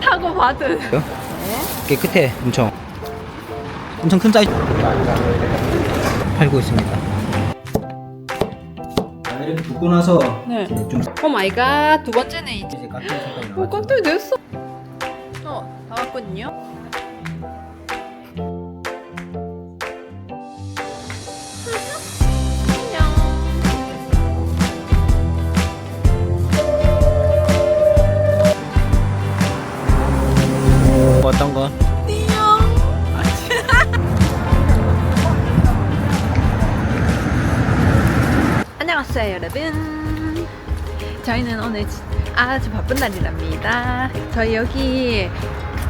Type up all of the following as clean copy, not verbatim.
타고 받은. 깨끗해. 엄청 큰 사이즈 팔고 있습니다. 이렇게 붓고 나서 네. 이제 좀 오 마이 갓. 두 번째는 이제. 이제 깍두기 색깔이 오, 나왔죠. 깜짝이 됐어. 다 왔거든요. 어떤 거? 안녕하세요 여러분. 저희는 오늘 아주 바쁜 날이랍니다. 저희 여기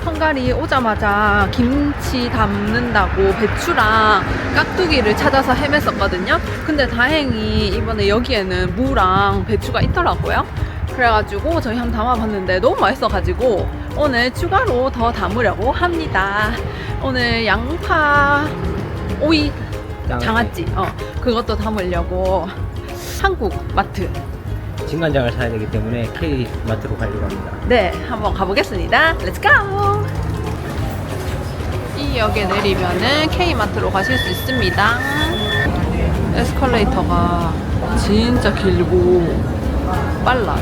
헝가리 오자마자 김치 담는다고 배추랑 깍두기를 찾아서 헤맸었거든요. 근데 다행히 이번에 여기에는 무랑 배추가 있더라고요. 그래가지고 저희 한번 담아봤는데 너무 맛있어가지고 오늘 추가로 더 담으려고 합니다. 오늘 양파, 오이, 장아찌 그것도 담으려고 한국 마트 진간장을 사야 되기 때문에 K 마트로 가려고 합니다. 네 한번 가보겠습니다. 렛츠 고! 이 역에 내리면은 K마트로 가실 수 있습니다. 에스컬레이터가 진짜 길고 빨라.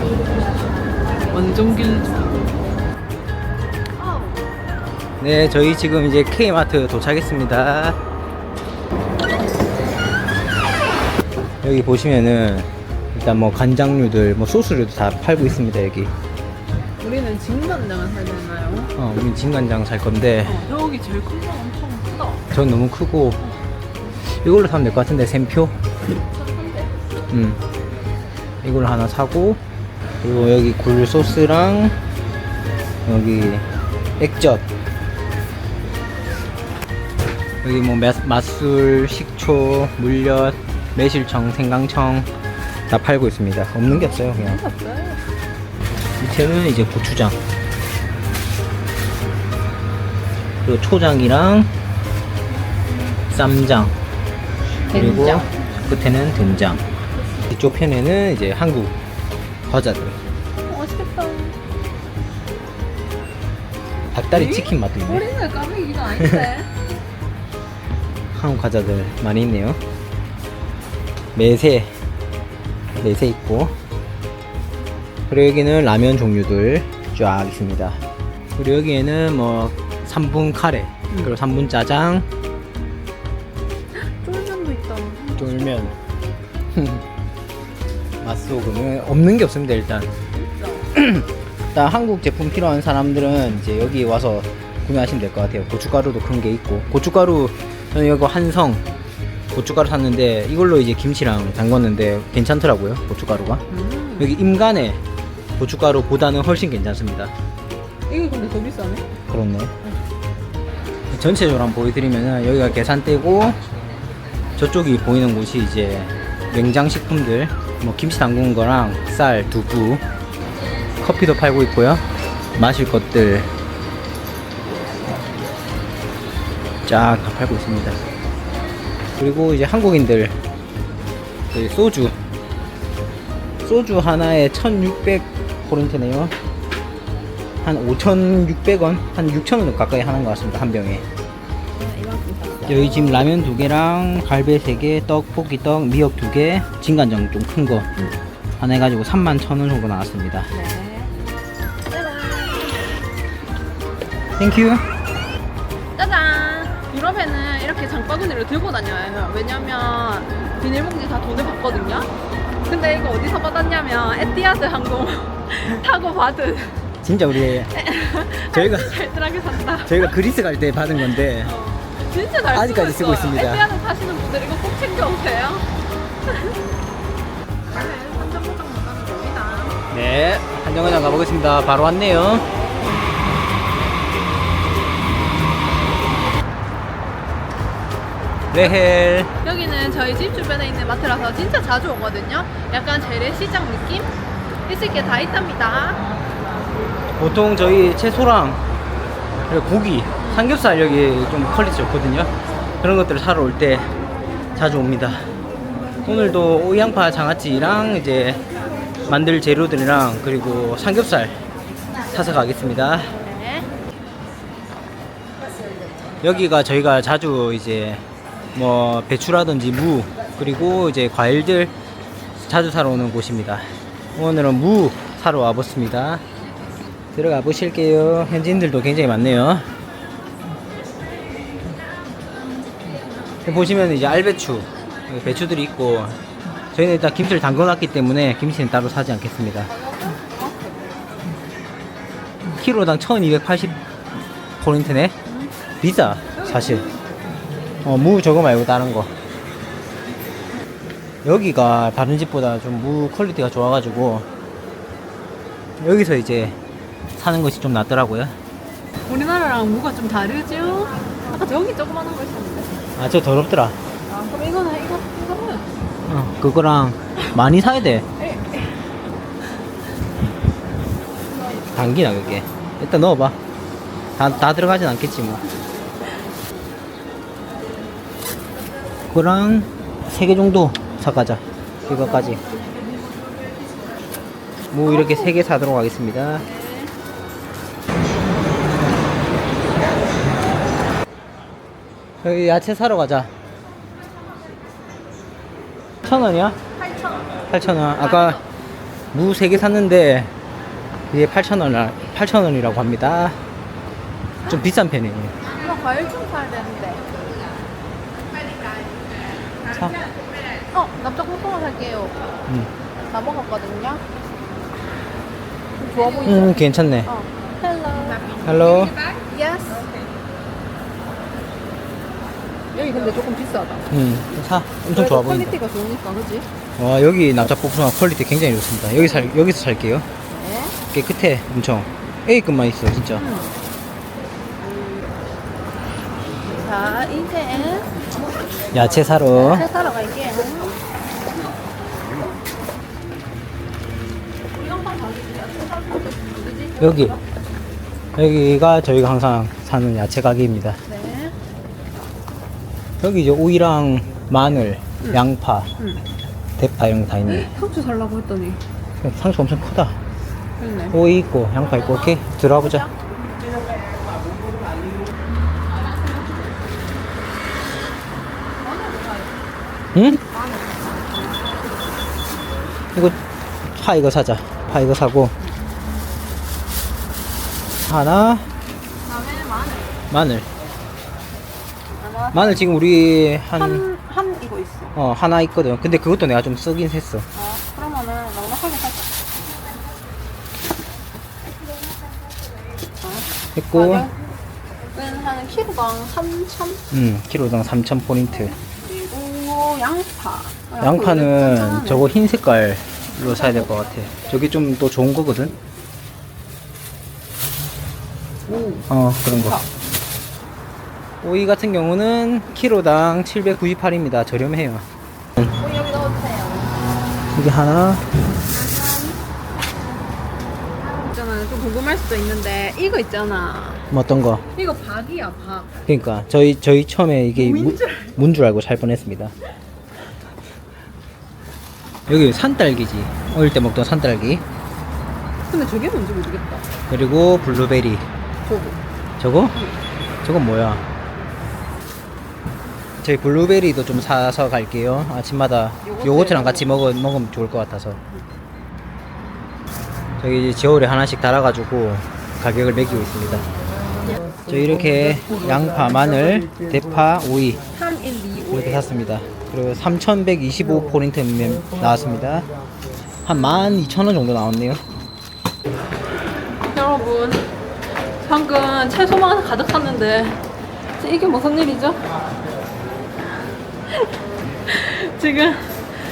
완전 길죠. 네, 저희 지금 이제 K 마트 도착했습니다. 여기 보시면은 일단 뭐 간장류들, 뭐 소스류도 다 팔고 있습니다. 여기. 우리는 진간장을 사야 되나요? 우린 진간장 살 건데 여기 제일 큰 거 엄청 크다. 전 너무 크고 이걸로 사면 될 것 같은데 샘표. 이걸 하나 사고, 그리고 여기 굴 소스랑 여기 액젓, 여기 뭐 맛술, 식초, 물엿, 매실청, 생강청 다 팔고 있습니다. 없는 게 없어요. 그냥 밑에는 이제 고추장, 그리고 초장이랑 쌈장, 그리고 된장. 끝에는 된장. 이쪽 편에는 이제 한국 과자들, 맛있겠다. 닭다리 치킨 맛도 있네. 우리는 까메기가 아닌데. 한국 과자들 많이 있네요. 매세 있고, 그리고 여기는 라면 종류들 쫙 있습니다. 그리고 여기에는 뭐 3분 카레, 그리고 3분 짜장, 쫄면도 있다. 쫄면, 맛소금은 없는 게 없습니다. 일단 한국 제품 필요한 사람들은 이제 여기 와서 구매하시면 될 것 같아요. 고춧가루도 큰 게 있고, 고춧가루 저는 이거 한성 고춧가루 샀는데 이걸로 이제 김치랑 담궜는데 괜찮더라고요. 고춧가루가 여기 임간의 고춧가루보다는 훨씬 괜찮습니다. 이게 근데 더 비싸네? 그렇네. 전체적으로 한번 보여드리면은 여기가 계산대고, 저쪽이 보이는 곳이 이제 냉장식품들, 뭐 김치 담근 거랑 쌀, 두부, 커피도 팔고 있고요. 마실 것들 쫙 다 팔고 있습니다. 그리고 이제 한국인들 소주 하나에 1600포린트네요. 한 5,600원, 한 6,000원 가까이 하는 것 같습니다. 한 병에. 여기 지금 라면 2개랑 갈비 3개, 떡볶이 떡, 미역 2개, 진간장 좀 큰 거 하나 해가지고 31,000원 정도 나왔습니다. 땡큐. 짜잔! 유럽에는 이렇게 장바구니를 들고 다녀요. 왜냐면 비닐봉지 다 돈을 받거든요. 근데 이거 어디서 받았냐면 에티하드 항공 타고 받은. 진짜 우리 저희가 잘들하게 산다. 저희가 그리스 갈 때 받은 건데 진짜 잘 아직까지 쓰고 있습니다. 에티하드 타시는 분들 이거 꼭 챙겨오세요. 한정거장 나가는 겁니다. 네, 한정거장 가보겠습니다. 바로 왔네요. 레헬. 여기는 저희 집 주변에 있는 마트라서 진짜 자주 오거든요. 약간 재래시장 느낌? 있을 게 다 있답니다. 보통 저희 채소랑 그리고 고기, 삼겹살 여기 좀 퀄리티 좋거든요. 그런 것들을 사러 올 때 자주 옵니다. 오늘도 오이양파 장아찌랑 이제 만들 재료들이랑 그리고 삼겹살 사서 가겠습니다. 여기가 저희가 자주 이제 뭐 배추라든지 무 그리고 이제 과일들 자주 사러 오는 곳입니다. 오늘은 무 사러 와봤습니다. 들어가 보실게요. 현지인들도 굉장히 많네요. 보시면 이제 알배추, 배추들이 있고, 저희는 일단 김치를 담궈놨기 때문에 김치는 따로 사지 않겠습니다. 키로당 1280포인트네? 비싸, 사실. 무 저거 말고 다른 거. 여기가 다른 집보다 좀 무 퀄리티가 좋아가지고, 여기서 이제 사는 것이 좀 낫더라고요. 우리나라랑 무가 좀 다르죠? 아까 저기 조그만한 거 있었는데. 아, 저 더럽더라. 아, 그럼 이거는 이거는 그거랑 많이 사야 돼. 당기나, 그게. 일단 넣어봐. 다 들어가진 않겠지, 뭐. 그거랑 3개 정도 사가자. 이거까지. 뭐, 이렇게 3개 사도록 하겠습니다. 여기 야채 사러 가자. 1,000원이야? 8,000원. 아까 무 3개 샀는데 이게 8,000원이라고 합니다. 좀 비싼 편이에요. 이거 과일 좀 사야 되는데. 사. 납작볶음을 살게요. 다 먹었거든요. 좀 좋아 보이죠? 괜찮네. 헬로. 헬로. 예스. 여기 근데 조금 비싸다. 사. 엄청 좋아 보인다. 퀄리티가 좋으니까, 그지? 와, 여기 납작볶음밥 퀄리티 굉장히 좋습니다. 여기서 살게요. 네. 깨끗해, 엄청. A급만 있어, 진짜. 자, 이제 야채 사러. 새 사러 갈게요. 여기가 저희가 항상 사는 야채 가게입니다. 네. 여기 이제 오이랑 마늘, 양파, 대파 이런 거 다 있네. 상추 살라고 했더니. 상추 엄청 크다. 그렇네. 오이 있고 양파 있고. 오케이, 들어가 보자. 응? 이거 사자. 파 이거 사고 하나. 다음에 마늘. 마늘. 마늘 지금 우리 한 이거 있어. 하나 있거든. 근데 그것도 내가 좀 쓰긴 했어. 그러면은 넉넉하게 사자. 했고. 가격은 한 키로당 3,000. 키로당 3,000포인트. 그리고 양파. 양파는 저거 흰 색깔로 사야 될 것 같아. 저게 좀 더 좋은 거거든. 그런 거. 오이 같은 경우는 키로당 798입니다. 저렴해요. 여기 넣어주세요. 이게 하나. 있잖아, 좀 궁금할 수도 있는데 이거 있잖아. 뭐 어떤 거? 이거 박이야, 박. 그러니까 저희 처음에 이게 무인줄. 문 줄 알고 살 뻔했습니다. 여기 산딸기지. 어릴 때 먹던 산딸기. 근데 저게 뭔지 모르겠다. 그리고 블루베리. 저거? 저건 뭐야? 저희 블루베리도 좀 사서 갈게요. 아침마다 요거트랑 같이 먹으면 좋을 것 같아서. 저기 저울에 하나씩 달아가지고 가격을 매기고 있습니다. 저 이렇게 양파, 마늘, 대파, 오이 3, 1, 2, 5. 이렇게 샀습니다. 그리고 3,125포인트 나왔습니다. 한 12,000원 정도 나왔네요. 여러분, 방금 채소만 가득 샀는데 이게 무슨 일이죠? 지금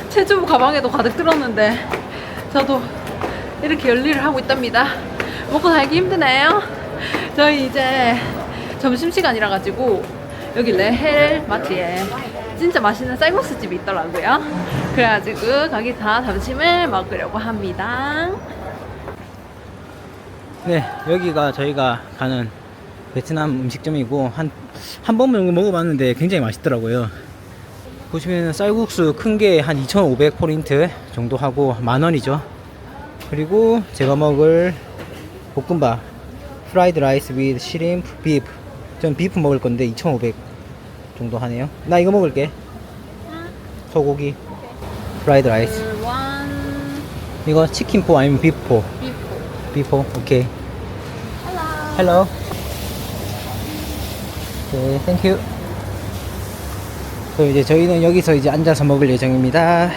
채주부 가방에도 가득 들었는데 저도 이렇게 열일을 하고 있답니다. 먹고 살기 힘드네요. 저희 이제 점심시간이라 가지고 여기 레헬 마트에 진짜 맛있는 쌀국수 집이 있더라고요. 그래가지고 거기서 점심을 먹으려고 합니다. 네, 여기가 저희가 가는 베트남 음식점이고 한 번 정도 먹어봤는데 굉장히 맛있더라고요. 보시면 쌀국수 큰 게 한 2,500포인트 정도 하고 10,000원이죠. 그리고 제가 먹을 볶음밥 프라이드 라이스 위드 시림프 비프 전 비프 먹을 건데 2,500 정도 하네요. 나 이거 먹을게. 소고기 프라이드 라이스. 원 이거 치킨포 아니면 비프포? 비프. 비포. 오케이. 헬로. 헬로. 네, 땡큐. 그럼 이제 저희는 여기서 이제 앉아서 먹을 예정입니다.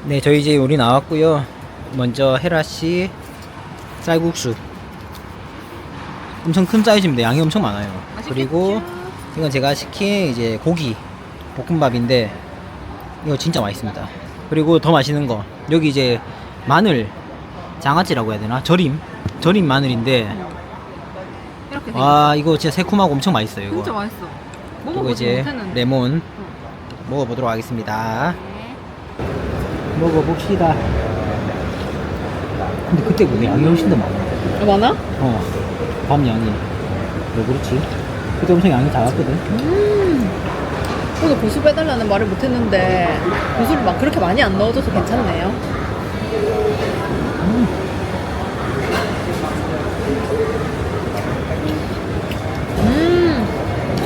네, 저희 이제 요리 나왔고요. 먼저 헤라씨 쌀국수. 엄청 큰 사이즈입니다. 양이 엄청 많아요. 맛있겠죠? 그리고 이건 제가 시킨 이제 고기 볶음밥인데 이거 진짜 맛있습니다. 그리고 더 맛있는 거 여기 이제 마늘 장아찌라고 해야 되나? 절임 마늘인데 이렇게 돼. 와 이거 진짜 새콤하고 엄청 맛있어요. 이거. 진짜 맛있어. 그리고 먹어보지 이제 못했는데. 레몬 먹어보도록 하겠습니다. 먹어봅시다. 근데 그때보다 양이 훨씬 더 많아. 많아? 밥 양이. 왜 그렇지? 그때 엄청 양이 작았거든. 오늘 고수 빼달라는 말을 못했는데 고수를 막 그렇게 많이 안 넣어줘서 괜찮네요.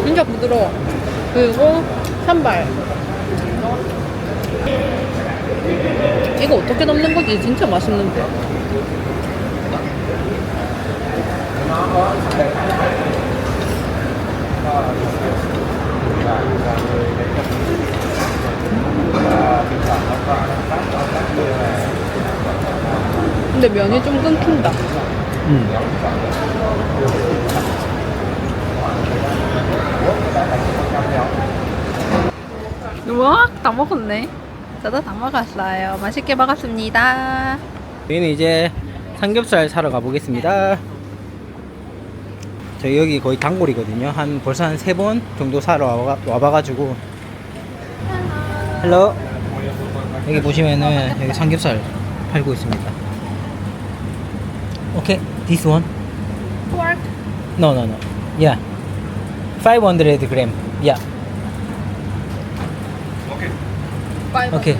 진짜 부드러워. 그리고 산발. 이거 어떻게 넣는 거지? 진짜 맛있는데. 근데 면이 좀 끊긴다. 우와, 다 먹었네. 저도 다 먹었어요. 맛있게 먹었습니다. 저희는 이제 삼겹살 사러 가보겠습니다. 저희 여기 거의 단골이거든요. 벌써 한 3번 정도 사러 와봐가지고. 헬로. 여기 보시면은 여기 삼겹살 팔고 있습니다. 오케이, this one. Pork. No. Yeah. 500 gram. Yeah. 오케이.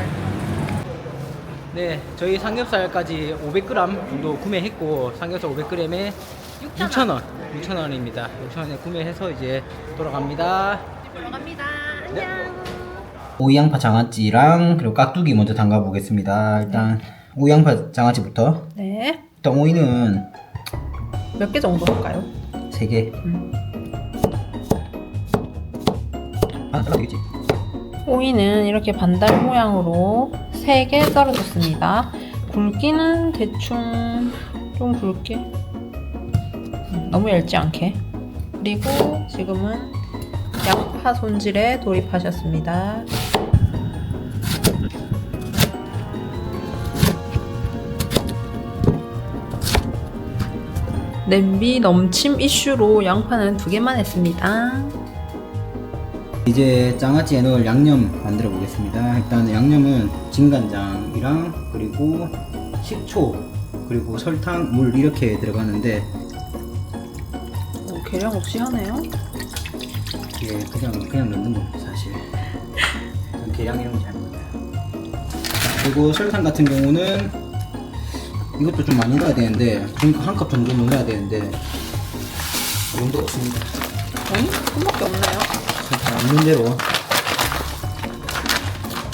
네, 저희 삼겹살까지 500g 정도 구매했고 삼겹살 500g에 6,000원. 6,000원입니다. 6,000원에 구매해서 이제 돌아갑니다. 들어갑니다. 안녕. 오이양파 장아찌랑 그리고 깍두기 먼저 담가 보겠습니다. 일단 오이양파 장아찌부터. 네. 일단 오이는 몇 개 정도 할까요? 3개. 아, 되겠지. 오이는 이렇게 반달 모양으로 3개 썰어줬습니다. 굵기는 대충 좀 굵게, 너무 얇지 않게. 그리고 지금은 양파 손질에 돌입하셨습니다. 냄비 넘침 이슈로 양파는 2개만 했습니다. 이제 장아찌에 넣을 양념 만들어 보겠습니다. 일단 양념은 진간장이랑 그리고 식초 그리고 설탕, 물 이렇게 들어가는데 계량 없이 하네요. 이게 그냥 넣는 겁니다 사실. 계량 이런 거 잘 몰라요. 그리고 설탕 같은 경우는 이것도 좀 많이 넣어야 되는데 그러니까 한 컵 정도 넣어야 되는데 이 정도 없습니다. 손밖에 없네요. 설탕 없는 대로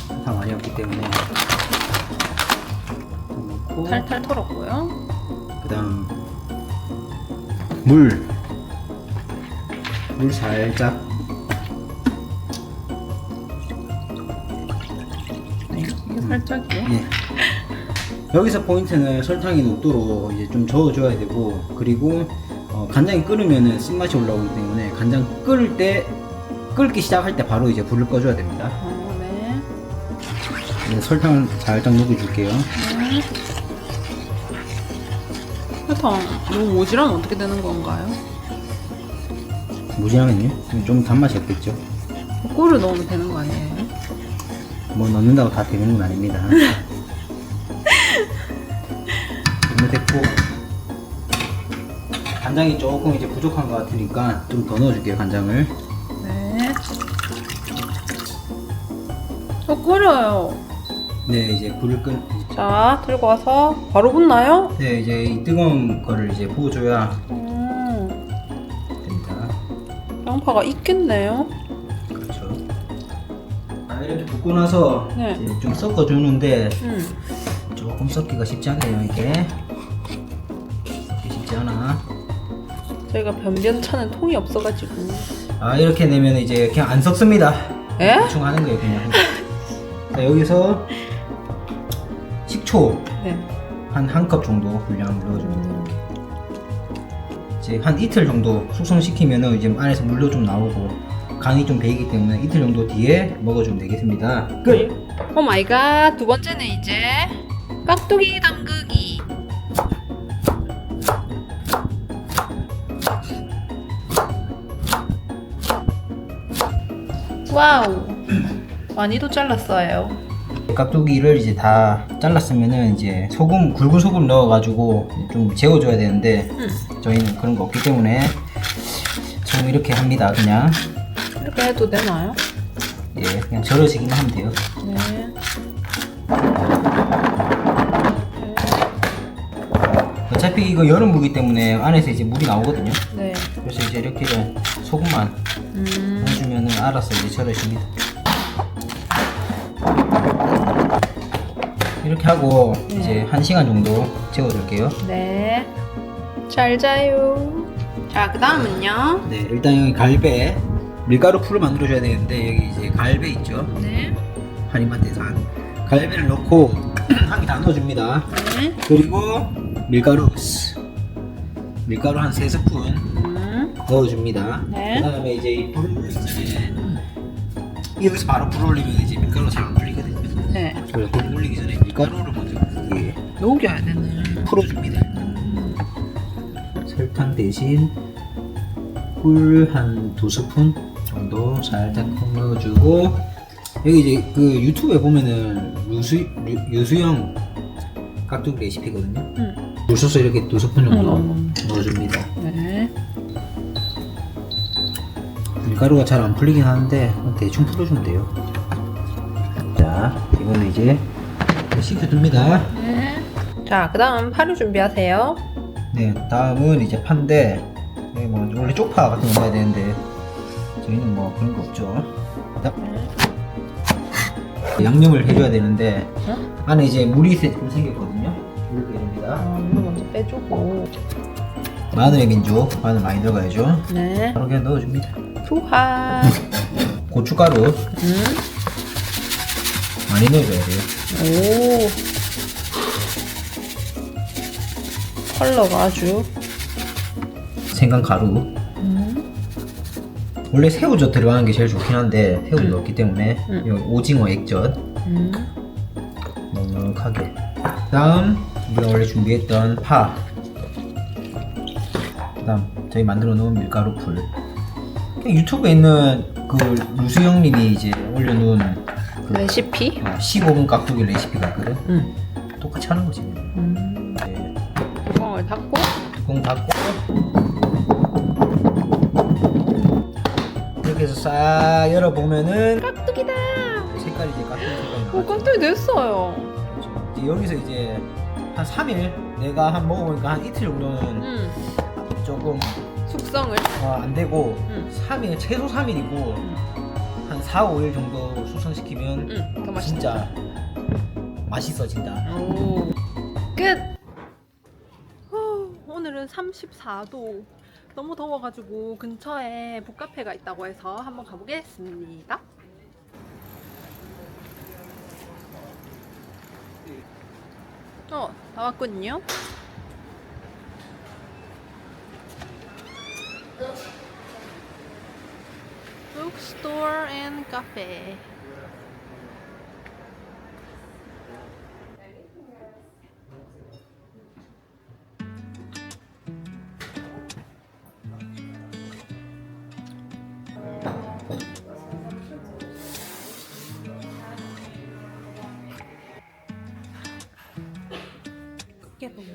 설탕 많이 없기 때문에 넣고 탈탈 털었고요. 그 다음 물 살짝 네, 이게 살짝이요. 예. 여기서 포인트는 설탕이 녹도록 이제 좀 저어줘야 되고 그리고 간장이 끓으면은 쓴맛이 올라오기 때문에 간장 끓기 시작할 때 바로 이제 불을 꺼줘야 됩니다. 네. 네, 설탕을 살짝 녹여줄게요. 설탕 너무 모지라면 어떻게 되는 건가요? 무진하면요? 좀 단맛이 없겠죠. 꿀을 넣으면 되는 거 아니에요? 뭐 넣는다고 다 되는 건 아닙니다. 너무 됐고 간장이 조금 이제 부족한 것 같으니까 좀 더 넣어줄게요 간장을. 네. 끓여요. 네 이제 불을 끈. 자, 들고 와서 바로 붓나요? 네 이제 이 뜨거운 거를 이제 부어줘야 양파가 있겠네요. 그렇죠. 이렇게 붓고 나서 네. 이제 좀 섞어주는데 음. 조금 섞기가 쉽지 않네요. 이게 섞기 쉽지 않아. 저희가 변변찮은 통이 없어가지고. 이렇게 내면 이제 그냥 안 섞습니다. 에? 대충 하는 거예요 그냥. 자, 여기서 식초 네. 한 한 컵 정도 분량을 넣어줍니다. 이렇게. 이제 한 이틀 정도 숙성시키면은 이제 안에서 물도 좀 나오고 간이 좀 배이기 때문에 이틀 정도 뒤에 먹어주면 되겠습니다. 끝! 오 마이 갓. 두 번째는 이제 깍두기 담그기. 와우. 많이도 잘랐어요. 깍두기를 이제 다 잘랐으면은 이제 소금, 굵은 소금 넣어가지고 좀 재워줘야 되는데 저희는 그런 거 없기 때문에 지금 이렇게 합니다. 그냥 이렇게 해도 되나요? 예, 그냥 절여지기만 하면 돼요. 네. 어차피 이거 여름무기 때문에 안에서 이제 물이 나오거든요. 네. 그래서 이제 이렇게 소금만 넣어주면은 알아서 이제 절여집니다. 이렇게 하고 이제 1시간 정도 재워둘게요. 네. 잘 자요. 자, 그 다음은요. 네, 일단 여기 갈배 밀가루 풀을 만들어줘야 되는데 여기 이제 갈배 있죠. 네. 한인마트에산 갈배를 넣고 한 개 다 넣어줍니다. 네. 그리고 밀가루 한 3스푼 넣어줍니다. 네. 그 다음에 이제 이 불을 올리기 전에 여기서 바로 불을 올리면 이제 밀가루가 잘 안 풀리거든요. 네. 그래서 불을 올리기 전에 밀가루를 먼저 이게 녹여야 되네. 풀어줍니다. 설탕 대신 꿀 한 2스푼 정도 살짝 넣어주고 여기 이제 그 유튜브에 보면은 유수영 깍두기 레시피거든요. 물소스 이렇게 2스푼 정도 넣어줍니다. 네. 밀가루가 잘 안 풀리긴 하는데 대충 풀어주면 돼요. 자, 이거는 이제 식혀줍니다. 네. 자, 그 다음 파를 준비하세요. 네, 다음은 이제 파인데 여기 뭐 원래 쪽파 같은 거 넣어야 되는데 저희는 뭐 그런 거 없죠. 양념을 해줘야 되는데 안에 이제 물이 좀 생겼거든요. 이렇게 됩니다. 물 먼저 빼주고. 마늘의 민족, 마늘 많이 들어가야죠. 네. 바로 그냥 넣어줍니다. 투하. 고춧가루 많이 넣어줘야 돼요. 오. 컬러가 아주. 생강가루. 원래 새우젓 들어가는 게 제일 좋긴 한데 새우젓 없기 때문에 여기 오징어 액젓 넉넉하게. 다음 우리가 원래 준비했던 파. 그다음 저희 만들어 놓은 밀가루 풀. 유튜브에 있는 그 루수영님이 이제 올려놓은 그 레시피? 15분 깍두기 레시피가 있거든. 똑같이 하는 거지. 네. 뚜껑을 닫고. 뚜껑 닫고 이렇게 해서 싹 열어보면은 깍두기다. 색깔이 이제 깍두기 색깔이 나와요. 깍두기 됐어요. 이제 여기서 이제 한 3일 내가 한 먹어보니까 한 이틀 정도는 조금 숙성을. 안 되고 3일 최소 3일이고 한 4, 5일 정도 숙성시키면 더 맛있다. 진짜 맛있어진다. 오. 끝. 오늘은 34도. 너무 더워가지고 근처에 북카페가 있다고 해서 한번 가보겠습니다. 나왔군요. Bookstore and cafe. 크게 보고.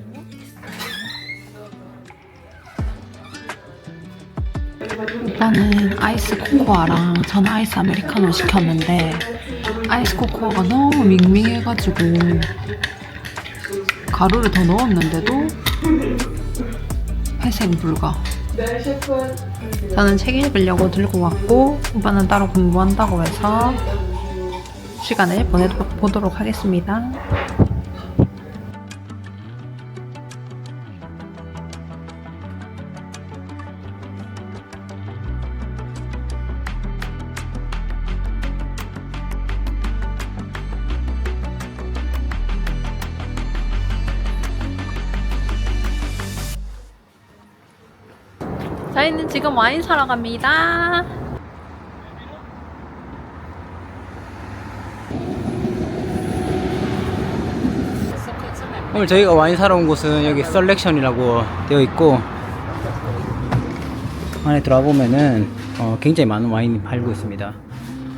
오빠는 아이스 코코아랑 저는 아이스 아메리카노 시켰는데 아이스 코코아가 너무 밍밍해가지고 가루를 더 넣었는데도 회생 불가. 저는 책 읽으려고 들고 왔고 오빠는 따로 공부한다고 해서 시간을 보내보도록 하겠습니다. 저희는 지금 와인 사러 갑니다. 오늘 저희가 와인 사러 온 곳은 여기 셀렉션이라고 되어 있고 안에 들어와 보면은 굉장히 많은 와인이 팔고 있습니다.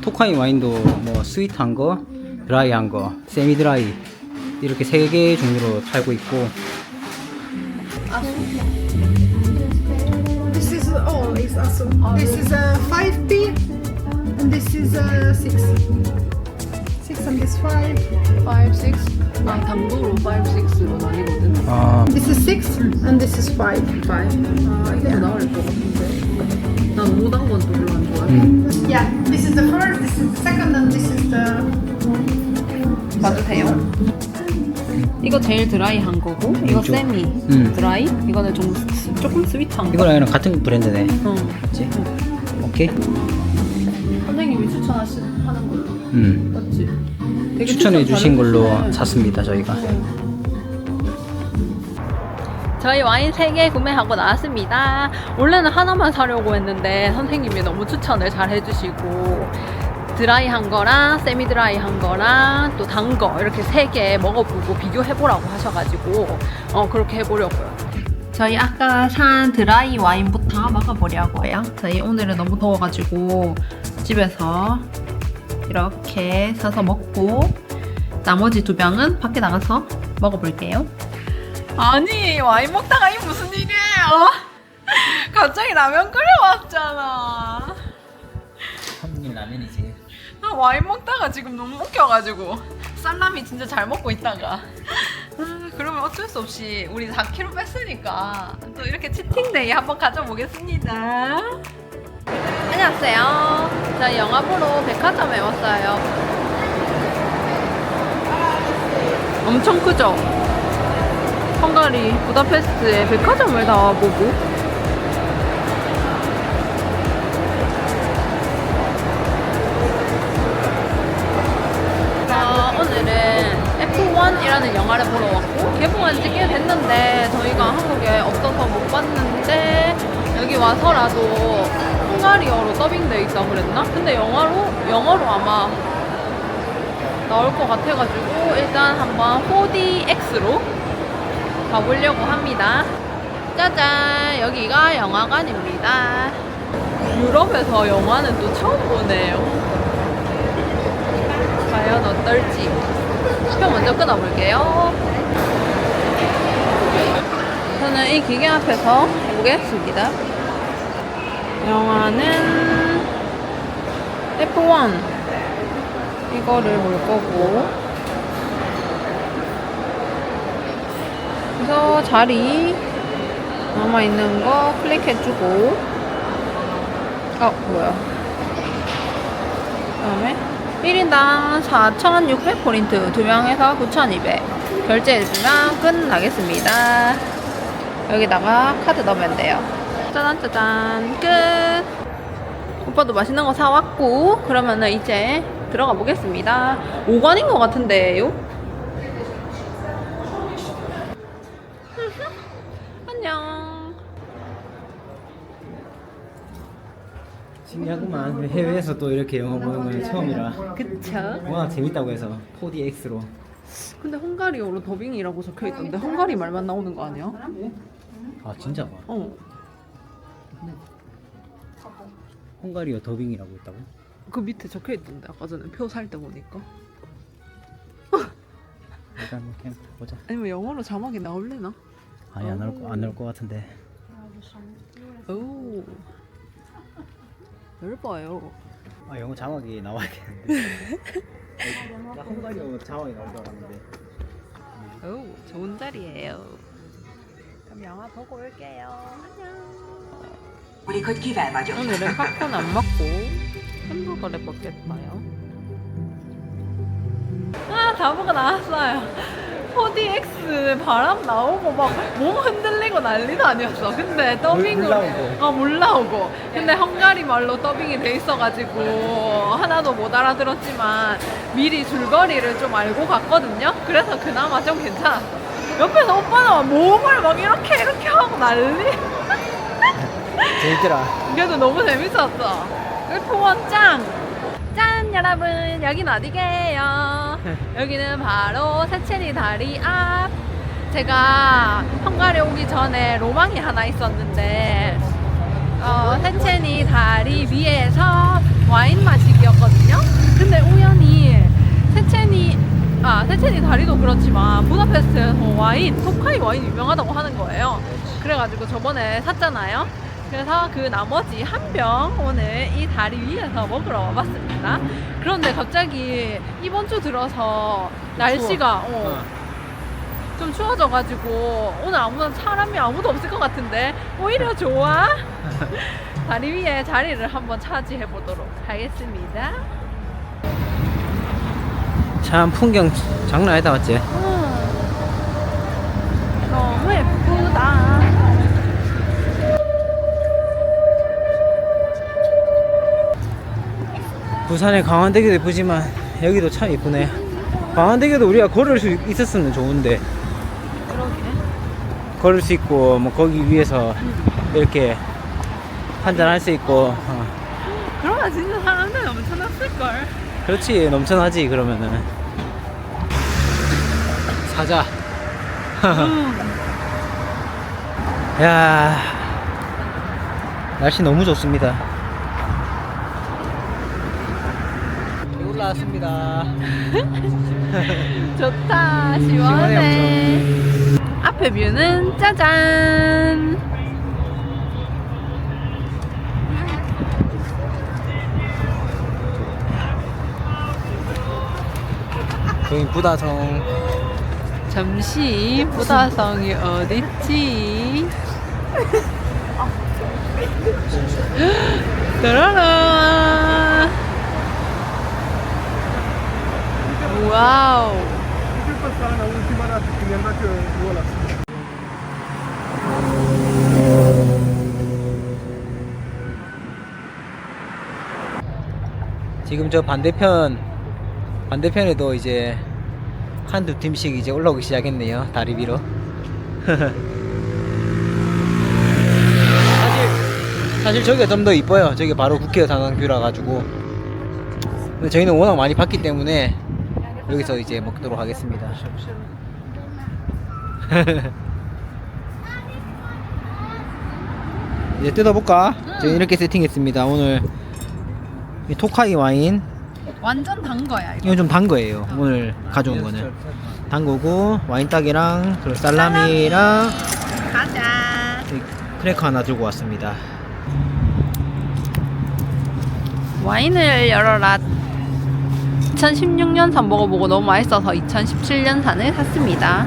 토카이 와인도 뭐 스윗한 거, 드라이한 거, 세미 드라이 이렇게 3개 종류로 팔고 있고 This is it's awesome. This is a 5p and this is a 6. 6 and this 5. 5, 6? 아, 당도로 5, 6로 나뉘거든. This is 6 and this is 5. 5? 아, 이게 더 나을 것 같은데. 난 5단 건 또 별로 안 좋아해. Yeah, this is the first, this is the second, and this is the. 봐주세요. 이거 제일 드라이한 거고, 이거 왼쪽. 세미 드라이, 이거는 조금 스윗한 거. 이거랑 이거랑 같은 브랜드네. 응. 그치? 오케이. 선생님이 추천하는 걸로. 맞지? 되게 추천해 추천 주신 걸로 잘해주시네. 샀습니다 저희가. 저희 와인 3개 구매하고 나왔습니다. 원래는 하나만 사려고 했는데 선생님이 너무 추천을 잘 해주시고 드라이한 거랑 세미 드라이한 거랑 또 단 거 이렇게 3개 먹어보고 비교해보라고 하셔가지고 그렇게 해보려고요. 저희 아까 산 드라이 와인부터 먹어보려고요. 저희 오늘은 너무 더워가지고 집에서 이렇게 사서 먹고 나머지 2병은 밖에 나가서 먹어볼게요. 아니 와인 먹다가 이 무슨 일이에요? 갑자기 라면 끓여왔잖아. 한국인 라면이지. 나 와인 먹다가 지금 너무 웃겨가지고 살라미 진짜 잘 먹고 있다가 그러면 어쩔 수 없이 우리 4kg 뺐으니까 또 이렇게 치팅데이 한번 가져보겠습니다. 안녕하세요. 저희 영화 보러 백화점에 왔어요. 엄청 크죠? 헝가리 부다페스트에 백화점을 다 보고 오늘은 F1이라는 영화를 보러 왔고 개봉한 지 꽤 됐는데 저희가 한국에 없어서 못 봤는데 여기 와서라도 헝가리어로 더빙되어 있다고 그랬나? 근데 영어로 아마 나올 것 같아가지고 일단 한번 4DX로 가보려고 합니다. 짜잔! 여기가 영화관입니다. 유럽에서 영화는 또 처음 보네요. 과연 어떨지. 표 먼저 끊어볼게요. 저는 이 기계 앞에서 해보겠습니다. 영화는 F1 이거를 볼 거고 그래서 자리 남아있는 거 클릭해주고 뭐야 그 다음에 1인당 4,600포인트 2명에서 9,200 결제해주면 끝나겠습니다. 여기다가 카드 넣으면 돼요. 짜잔짜잔 끝. 오빠도 맛있는 거 사왔고 그러면은 이제 들어가 보겠습니다. 5관인 것 같은데요? 안녕. 신기하구만. 해외에서 또 이렇게 영화 보는 건 처음이라. 그쵸? 와 재밌다고 해서 4DX로. 근데 헝가리어로 더빙이라고 적혀있던데 헝가리 말만 나오는 거 아니야? 아 진짜 봐. 헝가리어 더빙이라고 했다고? 그 밑에 적혀있던데 아까 전에 표 살 때 보니까. 일단 그냥 보자. 아니면 영어로 자막이 나올래나? 아니 안 나올 것 같은데. 오 넓어요. 아 영어 자막이 나와야겠는데. 나 헝가리어 자막이 나올 줄 알았는데. 오 좋은 자리예요. 그럼 영화 보고 올게요. 안녕. 우리 곧 귀가해봐줘. 오늘은 팝콘 안 먹고 햄버거를 먹겠어요. 다 먹고 나왔어요. 4DX 바람 나오고 막 몸 흔들리고 난리도 아니었어. 근데 더빙으로 물 나오고. 근데 헝가리 말로 더빙이 돼 있어가지고 하나도 못 알아들었지만 미리 줄거리를 좀 알고 갔거든요. 그래서 그나마 좀 괜찮아. 옆에서 오빠는 몸을 막 이렇게 하고 난리. 재밌더라. 그래도 너무 재밌었어. F1 짱! 짠 여러분, 여긴 어디게요? 여기는 바로 세체니 다리 앞. 제가 헝가리 오기 전에 로망이 하나 있었는데 세체니 다리 위에서 와인 마시기였거든요. 근데 우연히 세체니 다리도 그렇지만 부다페스트에서 토카이 와인 유명하다고 하는 거예요. 그래가지고 저번에 샀잖아요. 그래서 그 나머지 한 병 오늘 이 다리 위에서 먹으러 와봤습니다. 그런데 갑자기 이번 주 들어서 날씨가 좀 추워져가지고 오늘 사람이 아무도 없을 것 같은데 오히려 좋아. 다리 위에 자리를 한번 차지해 보도록 하겠습니다. 참 풍경 장난 아니다 맞지? 너무 예쁘다. 부산의 강원대교도 예쁘지만 여기도 참 예쁘네. 강원대교도 우리가 걸을 수 있었으면 좋은데 그러게. 걸을 수 있고 뭐 거기 위에서 이렇게 한잔할 수 있고 그러면 진짜 사람들 엄청났을걸. 그렇지 넘쳐나지. 그러면은 사자. 야 날씨 너무 좋습니다. 올라왔습니다. 좋다. 시원해. 앞에 뷰는 짜잔. 여기 부다성. 잠시 부다성이 어딨지? 따라라. 와우. 지금 저 반대편에도 이제 한두 팀씩 이제 올라오기 시작했네요. 다리 위로. 사실 저기가 좀 더 이뻐요. 저기 바로 국회 상황뷰라 가지고. 근데 저희는 워낙 많이 봤기 때문에 여기서 이제 먹도록 하겠습니다. 이제 뜯어볼까? 저희 이렇게 세팅했습니다. 오늘 이 토카이 와인. 완전 단 거야 이거. 이건 좀 단 거예요. 오늘 가져온 거는 단 거고 와인딱이랑 그리고 살라미랑 가자. 크래커 하나 들고 왔습니다. 와인을 열어라. 2016년산 먹어보고 너무 맛있어서 2017년산을 샀습니다.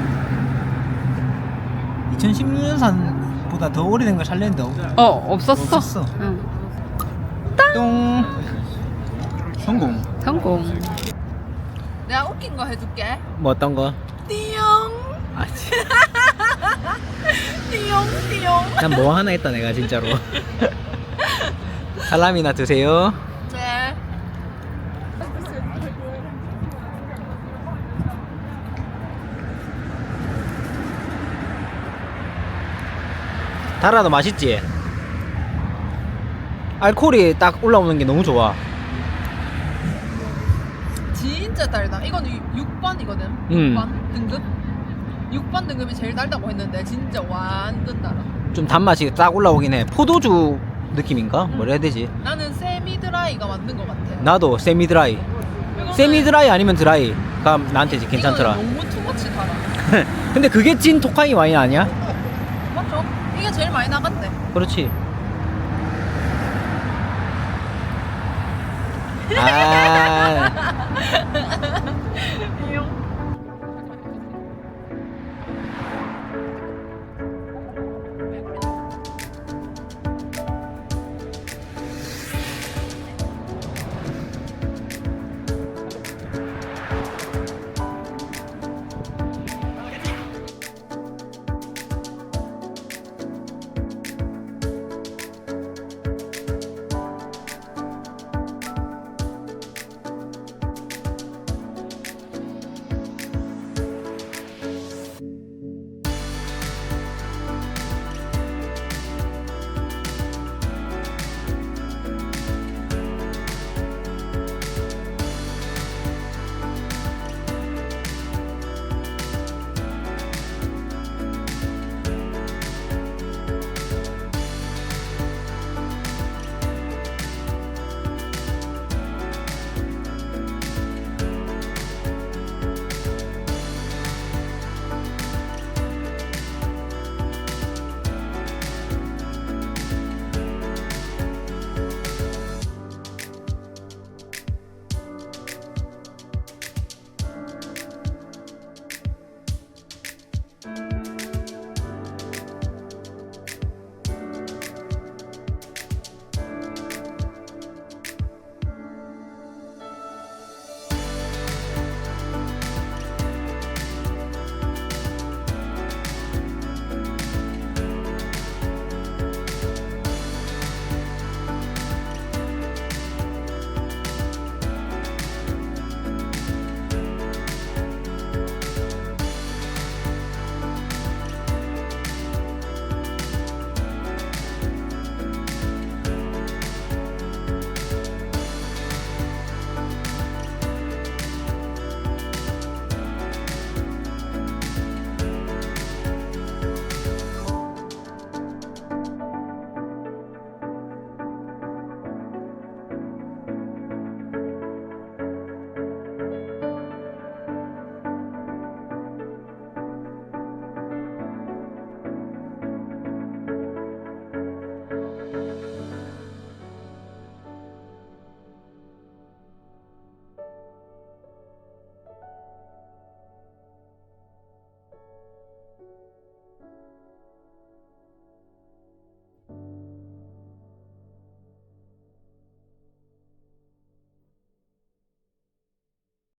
2016년산보다 더 오래된 걸 살랬는데 없었어. 없었어. 응. 똥 성공. 성공. 내가 웃긴 거 해줄게. 뭐 어떤 거? 띠용. 아, 띠용 띠용. 난 뭐 하나 했다 내가 진짜로. 살라미나 드세요. 네. 달아도 맛있지? 알코올이 딱 올라오는 게 너무 좋아. 진짜 달다. 이건 6번이거든. 6번 등급. 6번 등급이 제일 달다고 했는데 진짜 완전 달아. 좀 단맛이 딱 올라오긴 해. 포도주 느낌인가? 뭐라 해야 되지? 나는 세미 드라이가 맞는 것 같아. 나도 세미 드라이. 이거는- 세미 드라이 아니면 드라이가 나한테 이제 괜찮더라. 이거는 너무 투머치 달아. 근데 그게 찐 토카이 와인 아니야? 맞죠? 이게 제일 많이 나갔대. 그렇지. 아, 띠용.